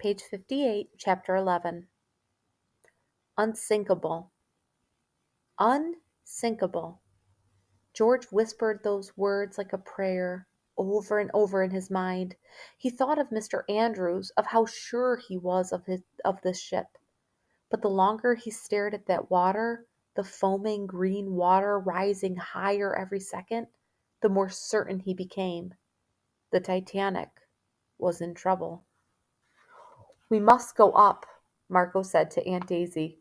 page 58, chapter 11. Unsinkable. Unsinkable. George whispered those words like a prayer over and over in his mind. He thought of Mr. Andrews, of how sure he was of this ship. But the longer he stared at that water, the foaming green water rising higher every second, the more certain he became. The Titanic was in trouble. "We must go up," Marco said to Aunt Daisy.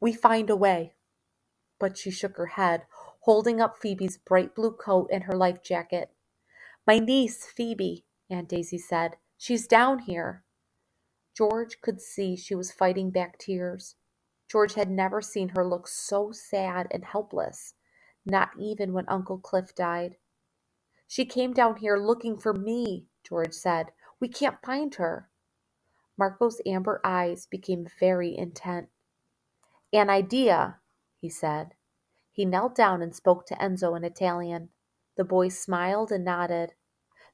"We find a way." But she shook her head, holding up Phoebe's bright blue coat and her life jacket. "My niece, Phoebe," Aunt Daisy said. "She's down here." George could see she was fighting back tears. George had never seen her look so sad and helpless, not even when Uncle Cliff died. "She came down here looking for me," George said. "We can't find her." Marco's amber eyes became very intent. "An idea," he said. He knelt down and spoke to Enzo in Italian. The boy smiled and nodded.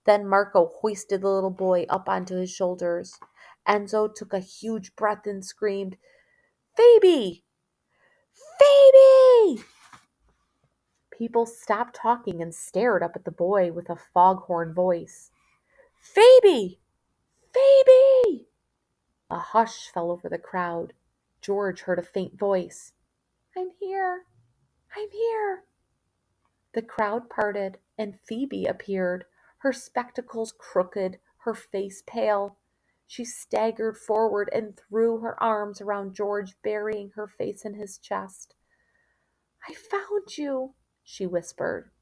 Then Marco hoisted the little boy up onto his shoulders. Enzo took a huge breath and screamed, "Phoebe! Phoebe!" People stopped talking and stared up at the boy with a foghorn voice. "Phoebe! Phoebe!" A hush fell over the crowd. George heard a faint voice. "I'm here! I'm here!" The crowd parted, and Phoebe appeared, her spectacles crooked, her face pale. She staggered forward and threw her arms around George, burying her face in his chest. "I found you," she whispered.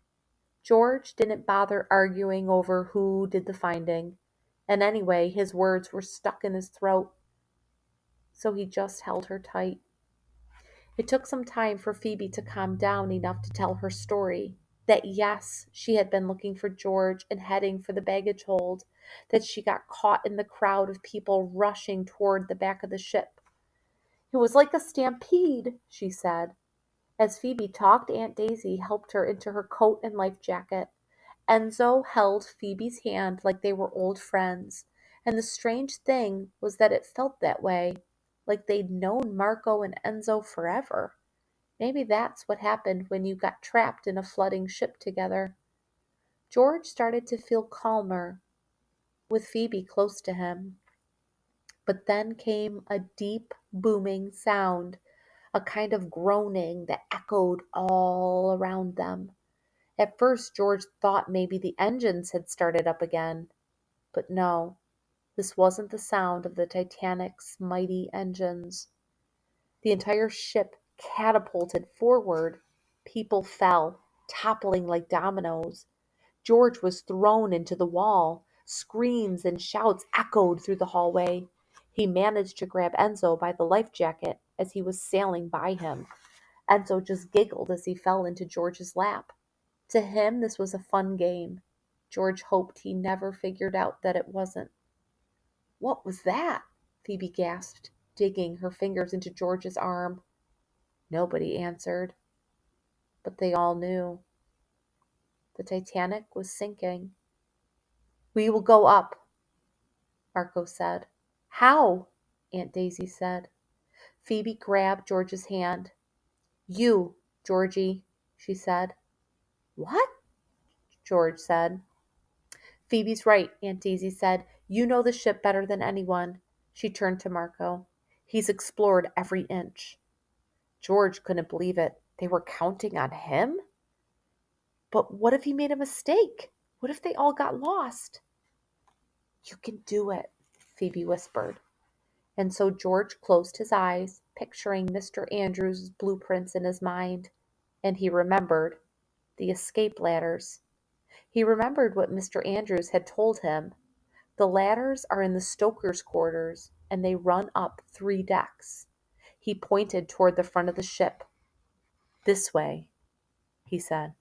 George didn't bother arguing over who did the finding, and anyway, his words were stuck in his throat, so he just held her tight. It took some time for Phoebe to calm down enough to tell her story. That yes, she had been looking for George and heading for the baggage hold, that she got caught in the crowd of people rushing toward the back of the ship. "It was like a stampede," she said. As Phoebe talked, Aunt Daisy helped her into her coat and life jacket. Enzo held Phoebe's hand like they were old friends, and the strange thing was that it felt that way, like they'd known Marco and Enzo forever. Maybe that's what happened when you got trapped in a flooding ship together. George started to feel calmer with Phoebe close to him. But then came a deep, booming sound, a kind of groaning that echoed all around them. At first, George thought maybe the engines had started up again. But no, this wasn't the sound of the Titanic's mighty engines. The entire ship catapulted forward. People fell, toppling like dominoes. George was thrown into the wall. Screams and shouts echoed through the hallway. He managed to grab Enzo by the life jacket as he was sailing by him. Enzo just giggled as he fell into George's lap. To him, this was a fun game. George hoped he never figured out that it wasn't. "What was that?" Phoebe gasped, digging her fingers into George's arm. Nobody answered, but they all knew. The Titanic was sinking. "We will go up," Marco said. "How?" Aunt Daisy said. Phoebe grabbed George's hand. "You, Georgie," she said. "What?" George said. "Phoebe's right," Aunt Daisy said. "You know the ship better than anyone." She turned to Marco. "He's explored every inch." George couldn't believe it. They were counting on him? But what if he made a mistake? What if they all got lost? "You can do it," Phoebe whispered. And so George closed his eyes, picturing Mr. Andrews' blueprints in his mind. And he remembered the escape ladders. He remembered what Mr. Andrews had told him. The ladders are in the stoker's quarters, and they run up 3 decks. He pointed toward the front of the ship. "This way," he said.